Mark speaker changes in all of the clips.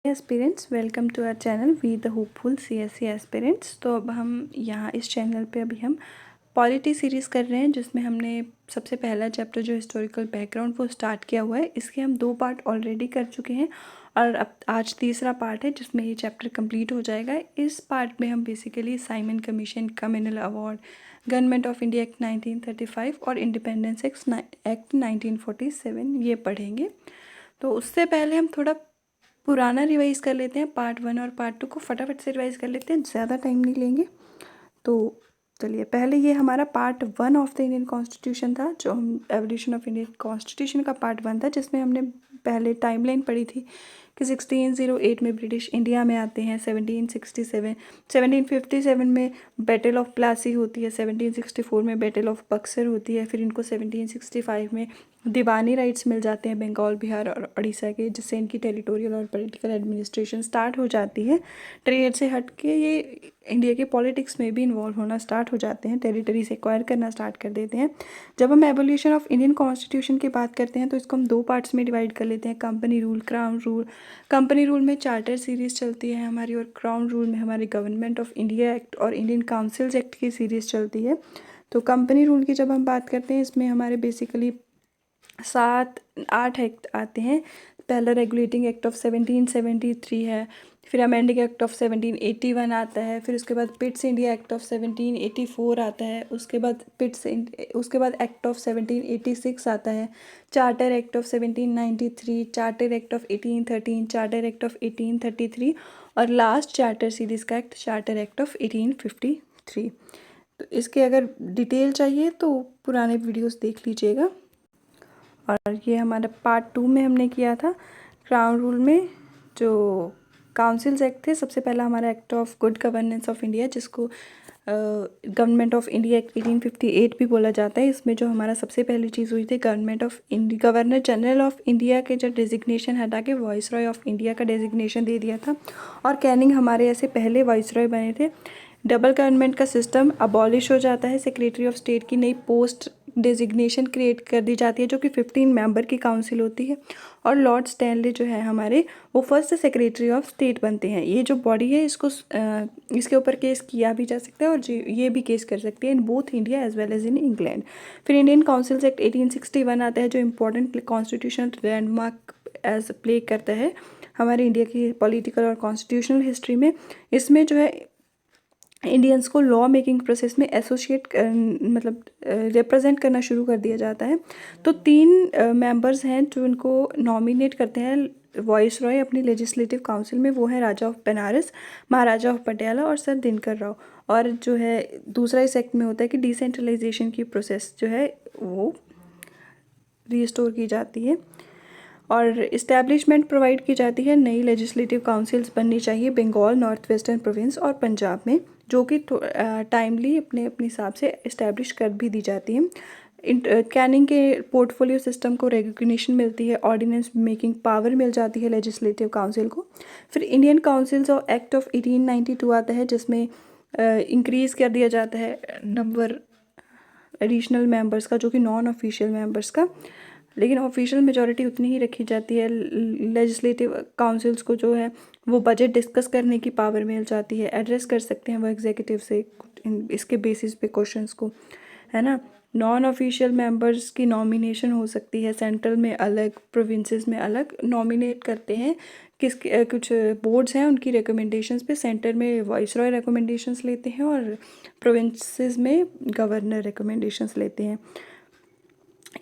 Speaker 1: Aspirants, welcome to our channel we the hopeful CSE aspirants. तो अब हम यहाँ इस चैनल पे अभी हम पॉलिटी सीरीज़ कर रहे हैं, जिसमें हमने सबसे पहला चैप्टर जो हिस्टोरिकल बैकग्राउंड वो स्टार्ट किया हुआ है। इसके हम 2 पार्ट ऑलरेडी कर चुके हैं और अब आज तीसरा पार्ट है जिसमें ये चैप्टर कंप्लीट हो जाएगा। इस पार्ट में हम basically Simon commission, communal award, government of India act 1935 और इंडिपेंडेंस एक्ट 1947 ये पढ़ेंगे। तो उससे पहले हम थोड़ा पुराना रिवाइज़ कर लेते हैं। पार्ट 1 और पार्ट 2 को फटाफट से रिवाइज़ कर लेते हैं, ज़्यादा टाइम नहीं लेंगे। तो चलिए, पहले ये हमारा part 1 of the Indian constitution था, जो हम एवोल्यूशन ऑफ इंडियन कॉन्स्टिट्यूशन का पार्ट 1 था, जिसमें हमने पहले टाइमलाइन पढ़ी थी कि 1608 में ब्रिटिश इंडिया में आते हैं, 1757 में बैटल ऑफ प्लासी होती है, 1764 में बैटल ऑफ बक्सर होती है, फिर इनको 1765 में दीवानी राइट्स मिल जाते हैं बंगाल, बिहार और उड़ीसा के, जिससे इनकी टेरिटोरियल और पॉलिटिकल एडमिनिस्ट्रेशन स्टार्ट हो जाती है। ट्रेड से हट के ये इंडिया के पॉलिटिक्स में भी इन्वॉल्व होना स्टार्ट हो जाते हैं, टेरिटरीज एक्वायर करना स्टार्ट कर देते हैं। जब हम एवोल्यूशन ऑफ इंडियन कॉन्स्टिट्यूशन की बात करते हैं तो इसको हम 2 पार्ट्स में डिवाइड कर लेते हैं, company rule, crown rule. Company rule में चार्टर सीरीज़ चलती है हमारी, और क्राउन रूल में हमारी गवर्नमेंट ऑफ इंडिया एक्ट और इंडियन काउंसिल्स एक्ट की सीरीज़ चलती है। तो कंपनी रूल की जब हम बात करते हैं, इसमें हमारे बेसिकली 7-8 एक्ट आते हैं। पहला रेगुलेटिंग एक्ट ऑफ 1773 है, फिर अमेंडिंग एक्ट ऑफ 1781 आता है, फिर उसके बाद पिट्स इंडिया एक्ट ऑफ 1784 आता है, उसके बाद एक्ट ऑफ 1786 आता है, charter act of 1793, charter act of 1813, charter act of 1833 और लास्ट चार्टर सीरीज़ का एक्ट, चार्टर एक्ट ऑफ 1853। तो इसके अगर डिटेल चाहिए तो पुराने वीडियोस देख लीजिएगा। और ये हमारा पार्ट 2 में हमने किया था क्राउन रूल में जो काउंसिल्स एक्ट थे। सबसे पहला हमारा act of good governance of India, जिसको गवर्नमेंट ऑफ इंडिया एक्ट 1858 भी बोला जाता है। इसमें जो हमारा सबसे पहली चीज़ हुई थी, गवर्नर जनरल ऑफ इंडिया के जो डेजिग्नेशन हटा के वॉइस रॉय ऑफ इंडिया का डेजिग्नेशन दे दिया था। और कैनिंग हमारे ऐसे पहले वॉइस रॉय बने थे। डबल गवर्नमेंट का सिस्टम अबॉलिश हो जाता है, सेक्रेटरी ऑफ स्टेट की नई पोस्ट डेजिग्नेशन क्रिएट कर दी जाती है, जो कि 15 मेंबर की काउंसिल होती है। और लॉर्ड स्टैनली जो है हमारे, वो फर्स्ट सेक्रेटरी ऑफ स्टेट बनते हैं। ये जो बॉडी है, इसके ऊपर केस किया भी जा सकता है और ये भी केस कर सकती है in both India as well as in England. फिर इंडियन काउंसिल्स एक्ट 1861 आता है, जो important constitutional landmark as play करता है हमारे इंडिया की पॉलिटिकल और कॉन्स्टिट्यूशनल हिस्ट्री में। इसमें जो है इंडियंस को लॉ मेकिंग प्रोसेस में एसोसिएट रिप्रेजेंट करना शुरू कर दिया जाता है। तो 3 मेंबर्स हैं जो इनको नॉमिनेट करते हैं वॉइस रॉय अपनी लेजिस्लेटिव काउंसिल में। वो है राजा ऑफ बनारस, महाराजा ऑफ पटियाला और सर दिनकर राव। और जो है दूसरा इस एक्ट में होता है कि डिसेंट्रलाइजेशन की प्रोसेस जो है वो रिस्टोर की जाती है और इस्टेब्लिशमेंट प्रोवाइड की जाती है। नई लेजिस्लेटिव काउंसिल्स बननी चाहिए बंगाल, नॉर्थ वेस्टर्न प्रोविंस और पंजाब में, जो कि टाइमली अपने हिसाब से इस्टेब्लिश कर भी दी जाती हैं। कैनिंग के पोर्टफोलियो सिस्टम को रिकग्निशन मिलती है, ऑर्डिनेंस मेकिंग पावर मिल जाती है लेजिस्लेटिव काउंसिल को। फिर इंडियन काउंसिल्स और एक्ट ऑफ 1892 आता है, जिसमें इंक्रीज़ कर दिया जाता है नंबर एडिशनल मेंबर्स का, जो कि नॉन ऑफिशियल मेंबर्स का। लेकिन ऑफिशियल मेजॉरिटी उतनी ही रखी जाती है। लेजिस्लेटिव काउंसिल्स को जो है वो बजट डिस्कस करने की पावर मिल जाती है, एड्रेस कर सकते हैं वो एग्जीक्यूटिव से इसके बेसिस पे क्वेश्चंस को, है ना। नॉन ऑफिशियल मेंबर्स की नॉमिनेशन हो सकती है, सेंट्रल में अलग, प्रोविंसेस में अलग नॉमिनेट करते हैं। कुछ बोर्ड्स हैं, उनकी रिकमेंडेशंस पे सेंटर में वॉइस रॉय रिकमेंडेशंस लेते हैं और प्रोविंसेस में गवर्नर रिकमेंडेशंस लेते हैं।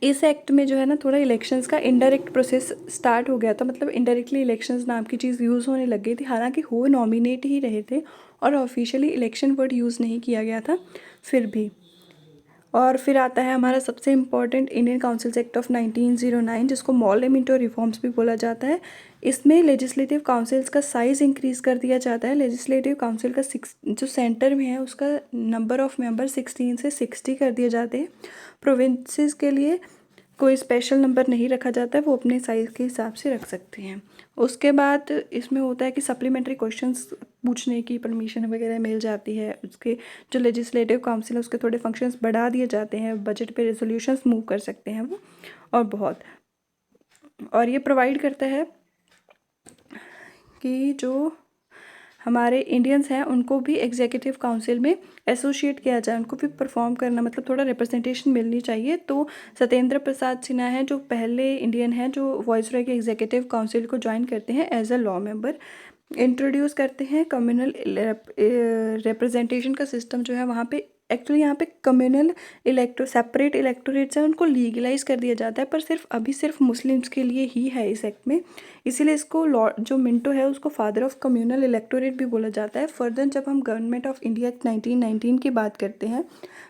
Speaker 1: इस एक्ट में जो है ना, थोड़ा इलेक्शंस का इनडायरेक्ट प्रोसेस स्टार्ट हो गया था, मतलब इनडायरेक्टली इलेक्शंस नाम की चीज़ यूज़ होने लग गई थी। हालांकि हो नॉमिनेट ही रहे थे और ऑफिशियली इलेक्शन वर्ड यूज़ नहीं किया गया था फिर भी। और फिर आता है हमारा सबसे important Indian councils act of 1909, जिसको मॉल मिंटो रिफॉर्म्स भी बोला जाता है। इसमें लेजिस्लेटिव काउंसिल्स का साइज़ इंक्रीज़ कर दिया जाता है। लेजिस्लेटिव काउंसिल का जो सेंटर में है उसका नंबर ऑफ मेंबर 16 से 60 कर दिए जाते हैं। प्रोविंसेस के लिए कोई स्पेशल नंबर नहीं रखा जाता है, वो अपने साइज़ के हिसाब से रख सकते हैं। उसके बाद इसमें होता है कि सप्लीमेंट्री क्वेश्चंस पूछने की परमिशन वगैरह मिल जाती है। उसके जो लेजिस्लेटिव काउंसिल है उसके थोड़े फंक्शंस बढ़ा दिए जाते हैं, बजट पे रेजोल्यूशंस मूव कर सकते हैं वो, और बहुत। और ये प्रोवाइड करता है कि जो हमारे इंडियंस हैं उनको भी एग्जीक्यूटिव काउंसिल में एसोसिएट किया जाए, उनको भी परफॉर्म करना, मतलब थोड़ा रिप्रेजेंटेशन मिलनी चाहिए। तो सत्येंद्र प्रसाद सिन्हा हैं जो पहले इंडियन हैं जो वाइसरॉय के एग्जीक्यूटिव काउंसिल को ज्वाइन करते हैं as a law member. Introduce करते हैं कम्युनल रिप्रेजेंटेशन का सिस्टम जो है वहाँ पे। एक्चुअली यहाँ पे कम्युनल सेपरेट इलेक्टोरेट्स हैं उनको लीगलाइज कर दिया जाता है, पर सिर्फ मुस्लिम्स के लिए ही है इस एक्ट में। इसीलिए इसको लॉर्ड जो मिंटो है उसको फादर ऑफ कम्युनल इलेक्टोरेट भी बोला जाता है। फर्दर जब हम गवर्नमेंट ऑफ इंडिया एक्ट 1919 की बात करते हैं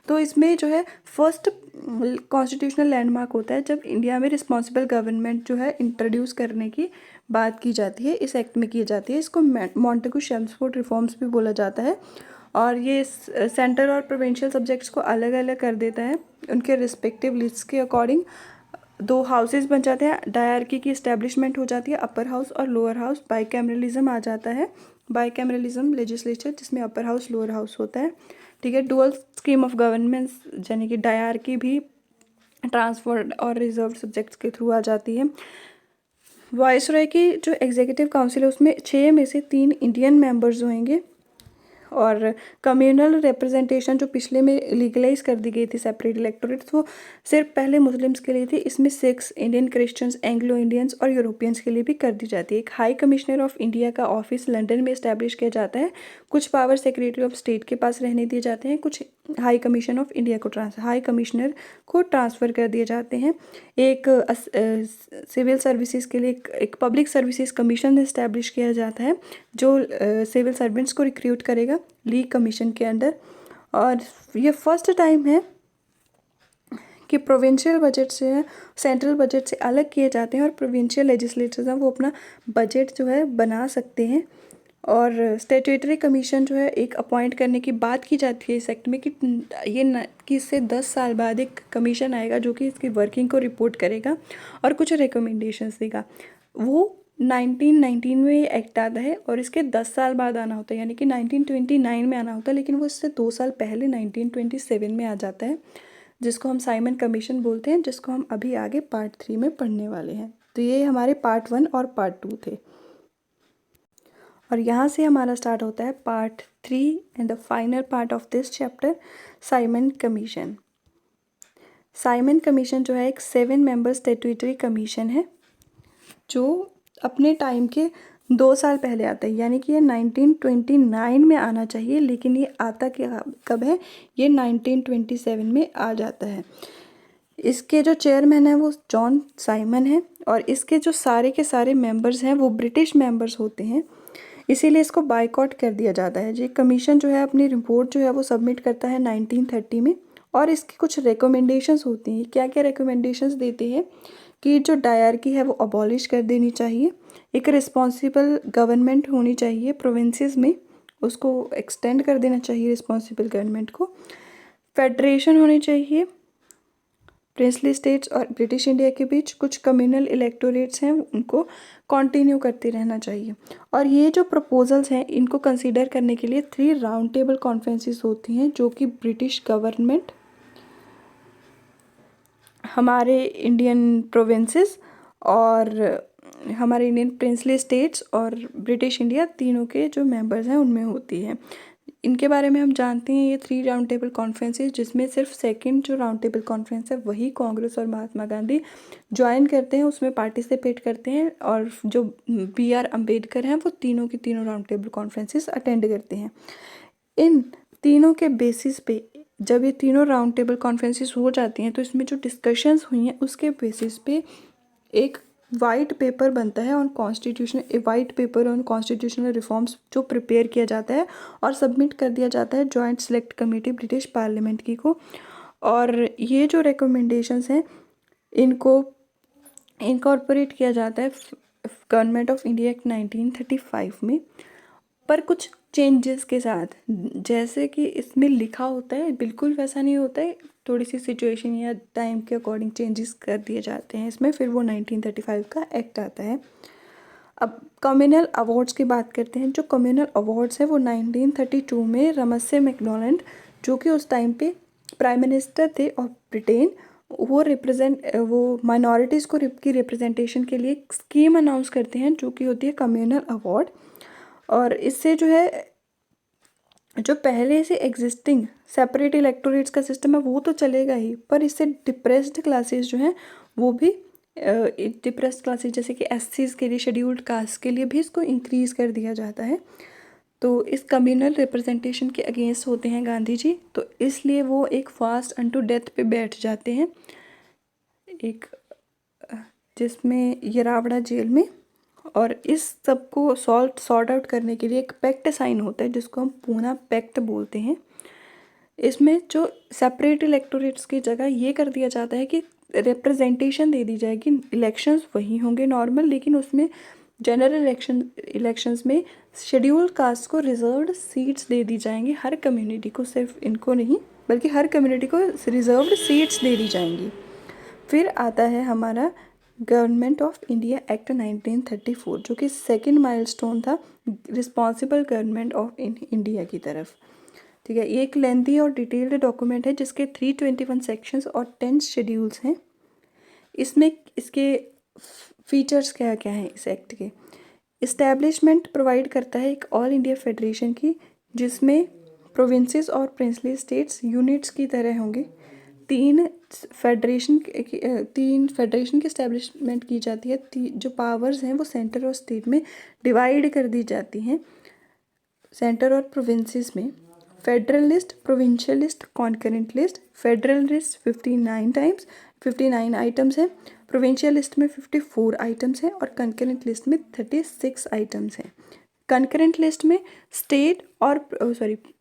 Speaker 1: तो इसमें जो है फर्स्ट कॉन्स्टिट्यूशनल लैंडमार्क होता है जब इंडिया में रिस्पॉन्सिबल गवर्नमेंट जो है इंट्रोड्यूस करने की बात की जाती है, इस एक्ट में की जाती है। इसको मॉन्टेगू शेम्सफोर्ड रिफॉर्म्स भी बोला जाता है। और ये सेंट्रल और प्रोविंशियल सब्जेक्ट्स को अलग अलग कर देता है उनके रिस्पेक्टिव लिस्ट के अकॉर्डिंग। 2 हाउसेज बन जाते हैं, डायरकी की इस्टेब्लिशमेंट हो जाती है, अपर हाउस और लोअर हाउस। बाइकैमरलिज्म आ जाता है, बाइकैमरलिज्म लेजिस्लेचर जिसमें अपर हाउस लोअर हाउस होता है। ठीक है, डुअल स्कीम ऑफ गवर्नमेंट्स यानी कि डायरकी भी ट्रांसफर और रिजर्व सब्जेक्ट्स के थ्रू आ जाती है। वाइसरॉय की जो एग्जीक्यूटिव काउंसिल है उसमें 6 में से 3 इंडियन मेंबर्स होंगे। और कम्युनल रिप्रेजेंटेशन जो पिछले में लीगलाइज कर दी गई थी सेपरेट इलेक्टोरेट, वो सिर्फ पहले मुस्लिम्स के लिए थी। इसमें 6 इंडियन क्रिश्चियंस, एंग्लो इंडियंस और यूरोपियंस के लिए भी कर दी जाती है। एक हाई कमिश्नर ऑफ इंडिया का ऑफिस लंदन में इस्टेब्लिश किया जाता है। कुछ पावर सेक्रेटरी ऑफ स्टेट के पास रहने दिए जाते हैं, कुछ हाई कमीशन ऑफ इंडिया को हाई कमिश्नर को ट्रांसफ़र कर दिए जाते हैं। एक सिविल सर्विसेज के लिए एक पब्लिक सर्विसेज कमीशन इस्टेब्लिश किया जाता है जो सिविल सर्वेंट्स को रिक्रूट करेगा लीग कमीशन के अंडर। और ये फर्स्ट टाइम है कि प्रोविंशियल बजट से है सेंट्रल बजट से अलग किए जाते हैं और प्रोविंशियल लेजिस्लेचर्स हैं वो अपना बजट जो है बना सकते हैं। और स्टैट्यूटरी कमीशन जो है एक अपॉइंट करने की बात की जाती है इस एक्ट में कि कि इससे 10 साल बाद एक कमीशन आएगा जो कि इसकी वर्किंग को रिपोर्ट करेगा और कुछ रिकमेंडेशंस देगा। वो 1919 में ये एक्ट आता है और इसके 10 साल बाद आना होता है, यानी कि 1929 में आना होता है, लेकिन वो इससे 2 साल पहले 1927 में आ जाता है, जिसको हम साइमन कमीशन बोलते हैं, जिसको हम अभी आगे पार्ट 3 में पढ़ने वाले हैं। तो ये हमारे पार्ट 1 और पार्ट 2 थे। और यहाँ से हमारा स्टार्ट होता है part 3 and the final part of this chapter, Simon commission. Simon commission जो है एक 7 मेंबर स्टैट्यूटरी कमीशन है जो अपने टाइम के 2 साल पहले आता है, यानी कि ये 1929 में आना चाहिए, लेकिन ये आता क्या कब है, ये 1927 में आ जाता है। इसके जो चेयरमैन हैं वो जॉन साइमन है और इसके जो सारे के सारे मेंबर्स हैं वो ब्रिटिश मेंबर्स होते हैं, इसीलिए इसको बायकॉट कर दिया जाता है। ये कमीशन जो है अपनी रिपोर्ट जो है वो सबमिट करता है 1930 में और इसकी कुछ रिकमेंडेशंस होती हैं। क्या क्या रिकमेंडेशंस देते हैं कि जो डायरकी है वो अबॉलिश कर देनी चाहिए, एक रिस्पॉन्सिबल गवर्नमेंट होनी चाहिए प्रोविंसेस में, उसको एक्सटेंड कर देना चाहिए रिस्पॉन्सिबल गवर्नमेंट को, फेडरेशन होनी चाहिए प्रिंसली स्टेट्स और ब्रिटिश इंडिया के बीच, कुछ कम्युनल इलेक्टोरेट्स हैं उनको कंटिन्यू करते रहना चाहिए। और ये जो प्रपोजल्स हैं इनको कंसीडर करने के लिए 3 राउंड टेबल कॉन्फ्रेंसेस होती हैं जो कि ब्रिटिश गवर्नमेंट, हमारे इंडियन प्रोविंसेस और हमारे इंडियन प्रिंसली स्टेट्स और ब्रिटिश इंडिया, तीनों के जो मेंबर्स हैं उनमें होती है। इनके बारे में हम जानते हैं ये 3 राउंड टेबल कॉन्फ्रेंसेस, जिसमें सिर्फ सेकंड जो राउंड टेबल कॉन्फ्रेंस है वही कांग्रेस और महात्मा गांधी ज्वाइन करते हैं, उसमें पार्टिसिपेट करते हैं। और जो BR अम्बेडकर हैं वो तीनों की तीनों राउंड टेबल कॉन्फ्रेंसेस अटेंड करते हैं। इन तीनों के बेसिस पे जब ये तीनों राउंड टेबल कॉन्फ्रेंसेस हो जाती हैं तो इसमें जो डिस्कशंस हुई हैं उसके बेसिस पे एक वाइट पेपर बनता है on constitution, white paper on constitutional reforms जो प्रिपेयर किया जाता है और सबमिट कर दिया जाता है joint select committee British parliament की को। और ये जो रिकमेंडेशंस हैं इनको इनकॉर्पोरेट किया जाता है गवर्नमेंट ऑफ इंडिया एक्ट 1935 में, पर कुछ चेंजेस के साथ। जैसे कि इसमें लिखा होता है बिल्कुल वैसा नहीं होता है, थोड़ी सी सिचुएशन या टाइम के अकॉर्डिंग चेंजेस कर दिए जाते हैं इसमें, फिर वो 1935 का एक्ट आता है। अब कम्युनल अवार्ड्स की बात करते हैं। जो कम्युनल अवार्ड्स हैं वो 1932 में रमसे मैकडॉनल्ड, जो कि उस टाइम पे प्राइम मिनिस्टर थे ऑफ ब्रिटेन, वो माइनॉरिटीज़ की रिप्रेजेंटेशन के लिए एक स्कीम अनाउंस करते हैं जो कि होती है कम्युनल अवार्ड। और इससे जो है, जो पहले से एग्जिस्टिंग सेपरेट इलेक्टोरेट्स का सिस्टम है वो तो चलेगा ही, पर इससे डिप्रेस्ड क्लासेस जो हैं वो भी, डिप्रेस्ड क्लासेस जैसे कि एससीज के लिए, शेड्यूल्ड कास्ट के लिए भी इसको इंक्रीज़ कर दिया जाता है। तो इस कम्युनल रिप्रेजेंटेशन के अगेंस्ट होते हैं गांधी जी, तो इसलिए वो एक फास्ट अनटू डेथ पे बैठ जाते हैं, एक जिसमें येरावड़ा जेल में। और इस सब को सॉर्ट आउट करने के लिए एक पैक्ट साइन होता है जिसको हम पूना पैक्ट बोलते हैं। इसमें जो सेपरेट इलेक्टोरेट्स की जगह ये कर दिया जाता है कि रिप्रेजेंटेशन दे दी जाएगी, इलेक्शंस वही होंगे नॉर्मल, लेकिन उसमें जनरल इलेक्शंस में शेड्यूल कास्ट को रिजर्व्ड सीट्स दे दी जाएंगी हर कम्युनिटी को, सिर्फ इनको नहीं बल्कि हर कम्युनिटी को रिजर्व्ड सीट्स दे दी जाएंगी। फिर आता है हमारा गवर्नमेंट ऑफ इंडिया एक्ट 1934, जो कि सेकेंड माइलस्टोन था रिस्पॉन्सिबल गवर्नमेंट ऑफ इंडिया की तरफ। ठीक है, ये एक लेंथी और डिटेल्ड डॉक्यूमेंट है जिसके 321 सेक्शंस और 10 शेड्यूल्स हैं। इसमें इसके फीचर्स क्या क्या हैं इस एक्ट के। इस्टेब्लिशमेंट प्रोवाइड करता है एक ऑल इंडिया फेडरेशन की, जिसमें प्रोविंसेस और प्रिंसली स्टेट्स यूनिट्स की तरह होंगे। तीन फेडरेशन की इस्टेब्लिशमेंट की जाती है। जो पावर्स हैं वो सेंटर और स्टेट में डिवाइड कर दी जाती हैं। सेंटर और प्रोविंसेस में federal list, provincial list, concurrent list. Federal list 59 items हैं, प्रोविंशियल लिस्ट में 54 आइटम्स हैं और कॉन्करेंट लिस्ट में 36 आइटम्स हैं। कॉन्करेंट लिस्ट में स्टेट और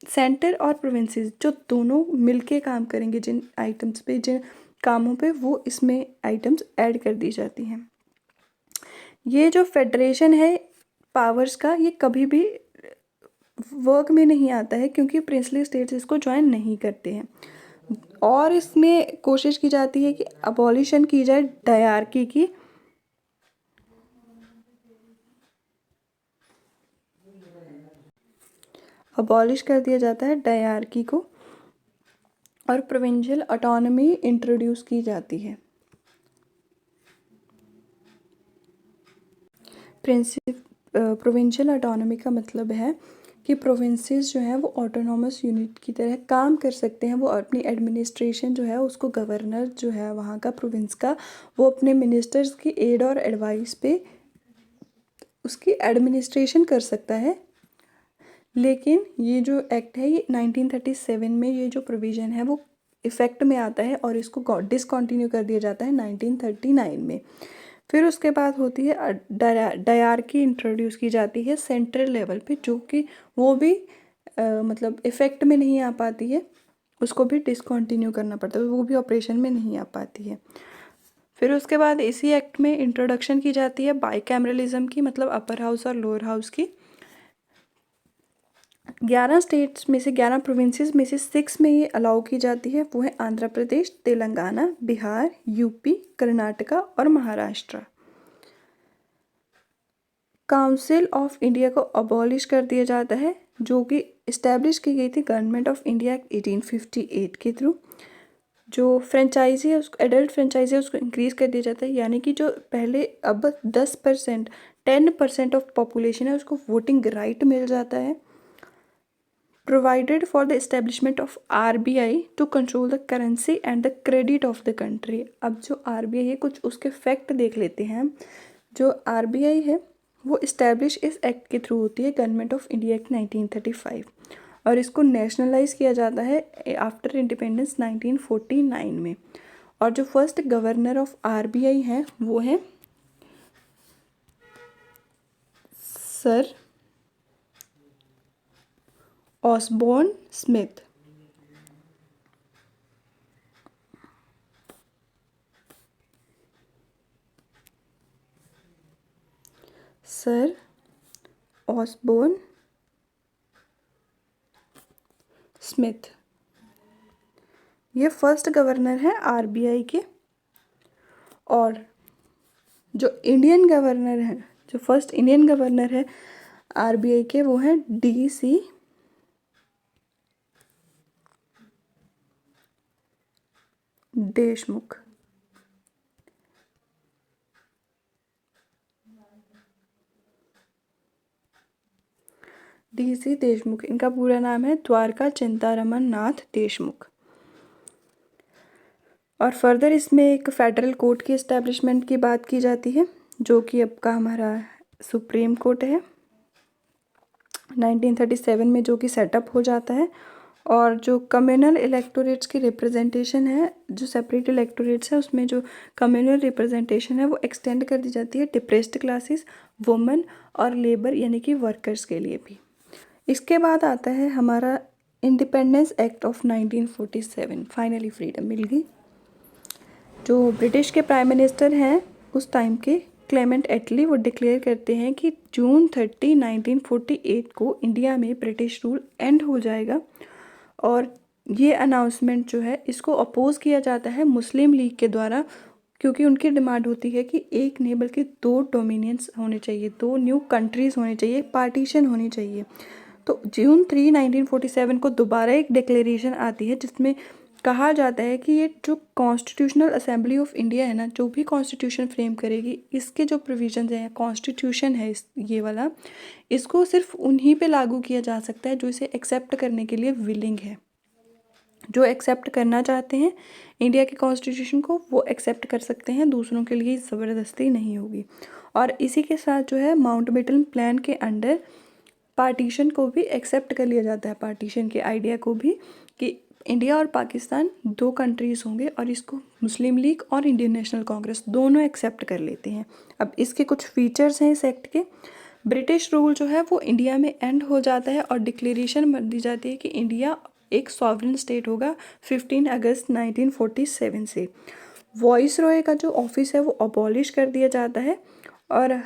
Speaker 1: सेंटर और प्रोविंसेस जो दोनों मिलके काम करेंगे जिन आइटम्स पे, जिन कामों पे, वो इसमें आइटम्स ऐड कर दी जाती हैं। ये जो फेडरेशन है पावर्स का, ये कभी भी वर्क में नहीं आता है क्योंकि प्रिंसली स्टेट्स इसको ज्वाइन नहीं करते हैं। और इसमें कोशिश की जाती है कि अबॉलिशन की जाए डायरकी की। अबॉलिश कर दिया जाता है डायरकी को और प्रोविंशियल ऑटोनॉमी इंट्रोड्यूस की जाती है। प्रोविंशियल ऑटोनॉमी का मतलब है कि प्रोविंसेस जो हैं वो ऑटोनॉमस यूनिट की तरह काम कर सकते हैं। वो अपनी एडमिनिस्ट्रेशन जो है उसको, गवर्नर जो है वहाँ का प्रोविंस का, वो अपने मिनिस्टर्स की एड और एडवाइस पे उसकी एडमिनिस्ट्रेशन कर सकता है। लेकिन ये जो एक्ट है ये 1937 में ये जो प्रोविज़न है वो इफ़ेक्ट में आता है और इसको डिसकंटिन्यू कर दिया जाता है 1939 में। फिर उसके बाद होती है डायरकी इंट्रोड्यूस की जाती है सेंट्रल लेवल पे, जो कि वो भी मतलब इफ़ेक्ट में नहीं आ पाती है, उसको भी डिसकंटिन्यू करना पड़ता है, वो भी ऑपरेशन में नहीं आ पाती है। फिर उसके बाद इसी एक्ट में इंट्रोडक्शन की जाती है बाईकैमरलिज्म की, मतलब अपर हाउस और लोअर हाउस की। 11 स्टेट्स में से, 11 प्रोविंसेस में से 6 में ये अलाउ की जाती है। वो है आंध्र प्रदेश, तेलंगाना, बिहार, यूपी, कर्नाटका और महाराष्ट्र। काउंसिल ऑफ इंडिया को अबॉलिश कर दिया जाता है, जो कि इस्टेब्लिश की गई थी गवर्नमेंट ऑफ इंडिया एक्ट 1858 के थ्रू। जो फ्रेंचाइजी है उसको, एडल्ट फ्रेंचाइजी है उसको इंक्रीज़ कर दिया जाता है, यानी कि जो पहले अब 10% ऑफ पॉपुलेशन है उसको वोटिंग राइट मिल जाता है। Provided for the establishment of RBI to control the currency and the credit of the country. अब जो आरबीआई है, कुछ उसके फैक्ट देख लेते हैं। जो आरबीआई है वो इस्टेब्लिश इस एक्ट के थ्रू होती है, गवर्नमेंट ऑफ इंडिया एक्ट 1935, और इसको नेशनलाइज किया जाता है आफ्टर इंडिपेंडेंस 1949 में। और जो फर्स्ट गवर्नर ऑफ आरबीआई हैं वो हैं sir Osborne Smith. Sir Osborne Smith ये फर्स्ट गवर्नर हैं आरबीआई के। और जो इंडियन गवर्नर हैं, जो फर्स्ट इंडियन गवर्नर है आरबीआई के, वो हैं देशमुख। DC देशमुख, इनका पूरा नाम है द्वारका चिंतारमन नाथ देशमुख। और फर्दर इसमें एक फेडरल कोर्ट की इस्टेब्लिशमेंट की बात की जाती है, जो कि अब का हमारा सुप्रीम कोर्ट है 1937 में, जो कि सेटअप हो जाता है। और जो कम्युनल इलेक्टोरेट्स की रिप्रेजेंटेशन है, जो सेपरेट इलेक्टोरेट्स है, उसमें जो कम्युनल रिप्रेजेंटेशन है वो एक्सटेंड कर दी जाती है डिप्रेस्ड क्लासेस, वुमेन और लेबर यानी कि वर्कर्स के लिए भी। इसके बाद आता है हमारा independence act of 1947। Finally freedom मिल गई। जो ब्रिटिश के प्राइम मिनिस्टर हैं उस टाइम के, क्लेमेंट एटली, वो डिक्लेयर करते हैं कि जून 30, 1948 को इंडिया में ब्रिटिश रूल एंड हो जाएगा। और ये अनाउंसमेंट जो है इसको अपोज किया जाता है मुस्लिम लीग के द्वारा, क्योंकि उनकी डिमांड होती है कि एक नहीं बल्कि 2 डोमिनियंस होने चाहिए, 2 न्यू कंट्रीज़ होने चाहिए, पार्टीशन होनी चाहिए। तो जून 3, 1947 को दोबारा एक डिक्लेरेशन आती है जिसमें कहा जाता है कि ये जो कॉन्स्टिट्यूशनल असेंबली ऑफ इंडिया है ना, जो भी कॉन्स्टिट्यूशन फ्रेम करेगी, इसके जो प्रोविजंस हैं, कॉन्स्टिट्यूशन है ये वाला, इसको सिर्फ उन्हीं पे लागू किया जा सकता है जो इसे एक्सेप्ट करने के लिए विलिंग है। जो एक्सेप्ट करना चाहते हैं इंडिया के कॉन्स्टिट्यूशन को, वो एक्सेप्ट कर सकते हैं, दूसरों के लिए ज़बरदस्ती नहीं होगी। और इसी के साथ जो है माउंटबेटन प्लान के अंडर पार्टीशन को भी एक्सेप्ट कर लिया जाता है, पार्टीशन के आइडिया को भी, कि इंडिया और पाकिस्तान 2 कंट्रीज़ होंगे। और इसको मुस्लिम लीग और इंडियन नेशनल कांग्रेस दोनों एक्सेप्ट कर लेते हैं। अब इसके कुछ फीचर्स हैं इस एक्ट के। ब्रिटिश रूल जो है वो इंडिया में एंड हो जाता है और डिक्लेरेशन बन दी जाती है कि इंडिया एक सॉवरेन स्टेट होगा 15 अगस्त 1947 से। वॉइस रॉय का जो ऑफिस है वो अबॉलिश कर दिया जाता है। और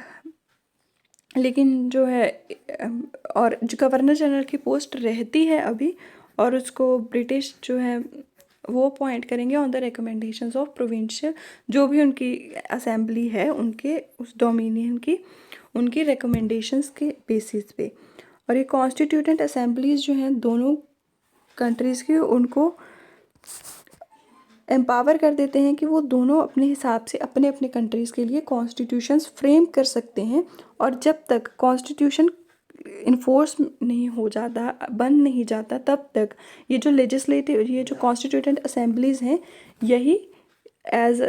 Speaker 1: लेकिन जो है और जो गवर्नर जनरल की पोस्ट रहती है अभी, और उसको ब्रिटिश जो है वो अपॉइंट करेंगे on the recommendations of provincial, जो भी उनकी असेंबली है उनके उस डोमिनियन की, उनकी रिकमेंडेशंस के बेसिस पे। और ये कॉन्स्टिट्यूटेंट असेंबलीज जो हैं दोनों कंट्रीज़ की, उनको एम्पावर कर देते हैं कि वो दोनों अपने हिसाब से अपने अपने कंट्रीज़ के लिए कॉन्स्टिट्यूशंस फ्रेम कर सकते हैं। और जब तक कॉन्स्टिट्यूशन इन्फोर्स नहीं हो जाता, बन नहीं जाता, तब तक ये जो लेजिस्लेटिव, ये जो कॉन्स्टिट्यूटेंट असेंबलीज़ हैं, यही एज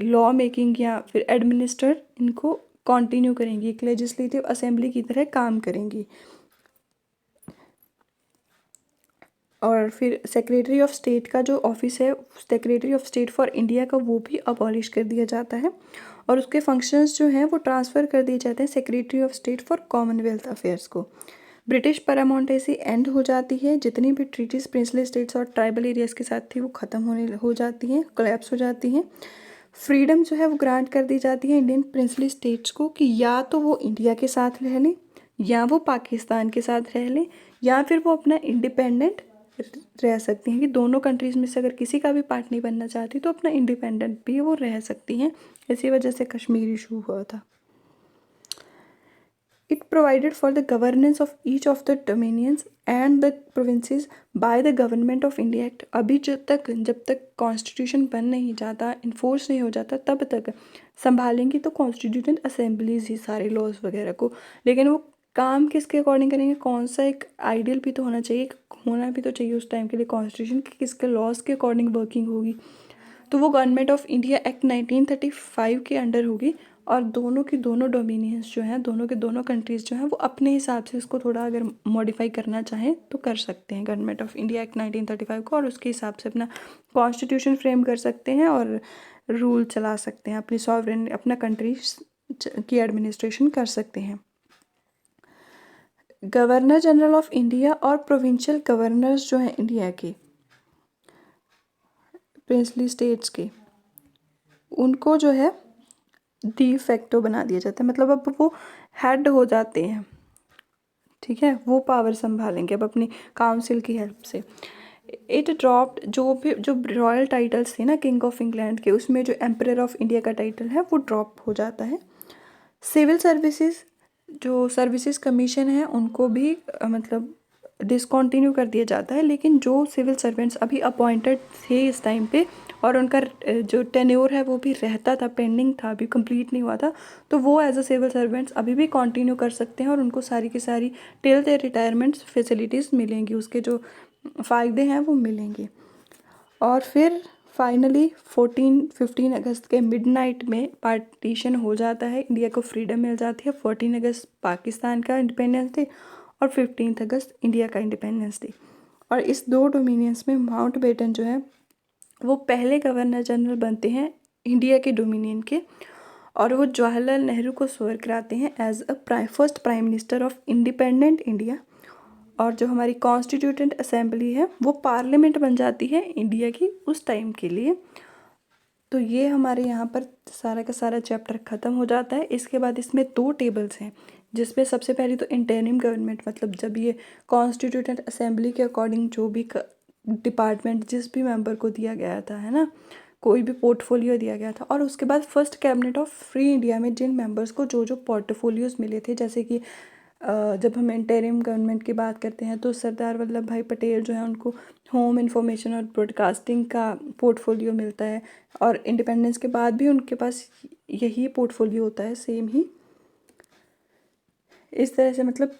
Speaker 1: लॉ मेकिंग या फिर एडमिनिस्टर इनको कंटिन्यू करेंगी, एक लेजिस्लेटिव असेंबली की तरह काम करेंगी। और फिर सेक्रेटरी ऑफ स्टेट का जो ऑफिस है, secretary of state for India का, वो भी अबॉलिश कर दिया जाता है और उसके फंक्शंस जो हैं वो ट्रांसफ़र कर दिए जाते हैं secretary of state for Commonwealth affairs को। ब्रिटिश पैरामाउंटेसी एंड हो जाती है, जितनी भी ट्रीटीज प्रिंसली स्टेट्स और ट्राइबल एरियाज़ के साथ थी वो ख़त्म हो जाती हैं, कोलैप्स हो जाती हैं। फ्रीडम जो है वो ग्रांट कर दी जाती है इंडियन प्रिंसली स्टेट्स को कि या तो वो इंडिया के साथ रह लें, या वो पाकिस्तान के साथ रह लें, या फिर वो अपना इंडिपेंडेंट रह सकती हैं, कि दोनों कंट्रीज़ में से अगर किसी का भी पार्ट नहीं बनना चाहती तो अपना इंडिपेंडेंट भी वो रह सकती हैं। इसी वजह से कश्मीर इशू हुआ था। It provided for the governance of each of the dominions and the provinces by the Government of India Act। अभी जब तक कॉन्स्टिट्यूशन बन नहीं जाता, इन्फोर्स नहीं हो जाता, तब तक संभालेंगी तो कॉन्स्टिट्यूटेंट असेंबलीज ही सारे लॉज वगैरह को। लेकिन वो काम किसके अकॉर्डिंग करेंगे, कौन सा एक आइडियल भी तो होना चाहिए, होना भी तो चाहिए उस टाइम के लिए कॉन्स्टिट्यूशन कि किसके लॉज के अकॉर्डिंग वर्किंग होगी। तो वो गवर्नमेंट ऑफ इंडिया एक्ट 1935 के अंडर होगी। और दोनों की दोनों डोमिनियंस जो हैं, दोनों के दोनों कंट्रीज़ जो हैं, वो अपने हिसाब से इसको थोड़ा अगर मॉडिफाई करना चाहें तो कर सकते हैं गवर्नमेंट ऑफ इंडिया एक्ट 1935 को, और उसके हिसाब से अपना कॉन्स्टिट्यूशन फ्रेम कर सकते हैं और रूल चला सकते हैं, अपनी सॉवरेन, अपना कंट्री की एडमिनिस्ट्रेशन कर सकते हैं। गवर्नर जनरल ऑफ इंडिया और प्रोविंशियल गवर्नर्स जो हैं इंडिया के प्रिंसली स्टेट्स के, उनको जो है डी फैक्टो बना दिया जाता है, मतलब अब वो हेड हो जाते हैं, ठीक है, वो पावर संभालेंगे अब अपनी काउंसिल की हेल्प से। इट ड्रॉप्ड, जो रॉयल टाइटल्स थे ना किंग ऑफ इंग्लैंड के, उसमें जो एम्परर ऑफ इंडिया का टाइटल है वो ड्रॉप हो जाता है। सिविल सर्विसेज, जो सर्विसेज कमीशन है, उनको भी मतलब डिसकंटिन्यू कर दिया जाता है। लेकिन जो सिविल सर्वेंट्स अभी अपॉइंटेड थे इस टाइम पे, और उनका जो टेन्योर है वो भी रहता था, पेंडिंग था, अभी कंप्लीट नहीं हुआ था, तो वो एज अ सिविल सर्वेंट्स अभी भी कंटिन्यू कर सकते हैं और उनको सारी की सारी टिल देयर रिटायरमेंट फैसिलिटीज़ मिलेंगी, उसके जो फ़ायदे हैं वो मिलेंगे। और फिर फाइनली 15 अगस्त के मिडनाइट में पार्टीशन हो जाता है, इंडिया को फ्रीडम मिल जाती है। 14 अगस्त पाकिस्तान का इंडिपेंडेंस डे और 15 अगस्त इंडिया का इंडिपेंडेंस डे। और इस दो डोमिनियंस में माउंट बेटन जो है वो पहले गवर्नर जनरल बनते हैं इंडिया के डोमिनियन के, और वो जवाहरलाल नेहरू को स्वर कराते हैं as a first prime minister of independent India. और जो हमारी कॉन्स्टिट्यूटेंट असेंबली है वो पार्लियामेंट बन जाती है इंडिया की उस टाइम के लिए। तो ये हमारे यहाँ पर सारा का सारा चैप्टर ख़त्म हो जाता है। इसके बाद इसमें दो टेबल्स हैं, जिसमें सबसे पहले तो इंटरिम गवर्नमेंट, मतलब जब ये कॉन्स्टिट्यूटेंट असेंबली के अकॉर्डिंग जो भी डिपार्टमेंट जिस भी मेंबर को दिया गया था, है ना, कोई भी पोर्टफोलियो दिया गया था। और उसके बाद first cabinet of free India में जिन मेंबर्स को जो जो पोर्टफोलियोज मिले थे, जैसे कि जब हम इंटरिम गवर्नमेंट की बात करते हैं तो सरदार वल्लभ भाई पटेल जो है उनको होम इंफॉर्मेशन और ब्रॉडकास्टिंग का पोर्टफोलियो मिलता है, और इंडिपेंडेंस के बाद भी उनके पास यही पोर्टफोलियो होता है, सेम ही। इस तरह से मतलब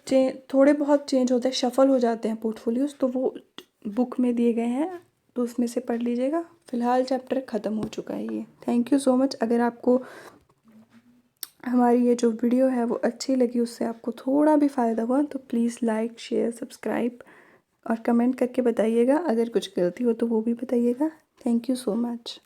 Speaker 1: थोड़े बहुत चेंज होते हैं, शफल हो जाते हैं पोर्टफोलियोज, तो वो बुक में दिए गए हैं, तो उसमें से पढ़ लीजिएगा। फ़िलहाल चैप्टर ख़त्म हो चुका है ये। Thank you so much. अगर आपको हमारी ये जो वीडियो है वो अच्छी लगी, उससे आपको थोड़ा भी फ़ायदा हुआ, तो प्लीज़ लाइक, शेयर, सब्सक्राइब और कमेंट करके बताइएगा। अगर कुछ गलती हो तो वो भी बताइएगा। Thank you so much.